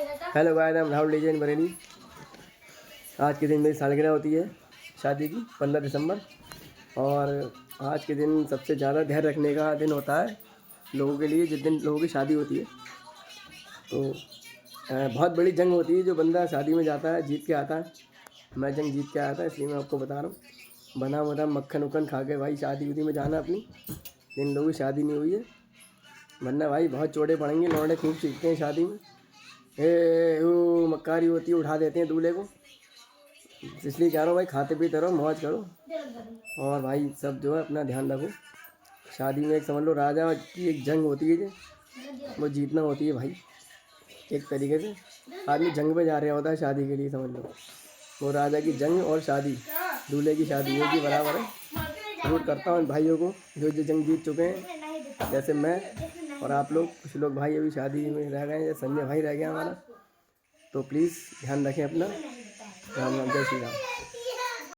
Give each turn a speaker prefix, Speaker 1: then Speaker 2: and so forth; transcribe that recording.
Speaker 1: Hello guys, I'm Rahul DJ इन बरेली। आज के दिन मेरी सालगिरह होती है शादी की, 15 दिसंबर। और आज के दिन सबसे ज़्यादा ध्यान रखने का दिन होता है लोगों के लिए, जिस दिन लोगों की शादी होती है। तो बहुत बड़ी जंग होती है, जो बंदा शादी में जाता है जीत के आता है। मैं जंग जीत के आया था, इसलिए मैं आपको बता रहा हूँ। बना बना मक्खन उक्खन खा के भाई शादी उदी में जाना अपनी, जिन लोगों की शादी नहीं हुई है, वरना भाई बहुत चोटें पड़ेंगी। लौंडे खूब चीखते हैं शादी में, वो मक्कारी होती है, उठा देते हैं दूल्हे को। इसलिए कह रहा हूँ भाई, खाते पीते रहो, मौज करो। और भाई सब जो है अपना ध्यान रखो। शादी में एक समझ लो राजा की एक जंग होती है, जो वो जीतना होती है भाई। एक तरीके से आदमी जंग पे जा रहा होता है शादी के लिए, समझ लो। वो राजा की जंग और शादी, दूल्हे की शादी एक ही बराबर है। सपोर्ट करता हूँ भाइयों को जो जो जंग जीत चुके हैं, जैसे मैं और आप लोग। कुछ लोग भाई अभी शादी में रह गए हैं, जैसे संजय भाई रह गया हमारा। तो प्लीज़ ध्यान रखें अपना। राम राम, जय श्री राम।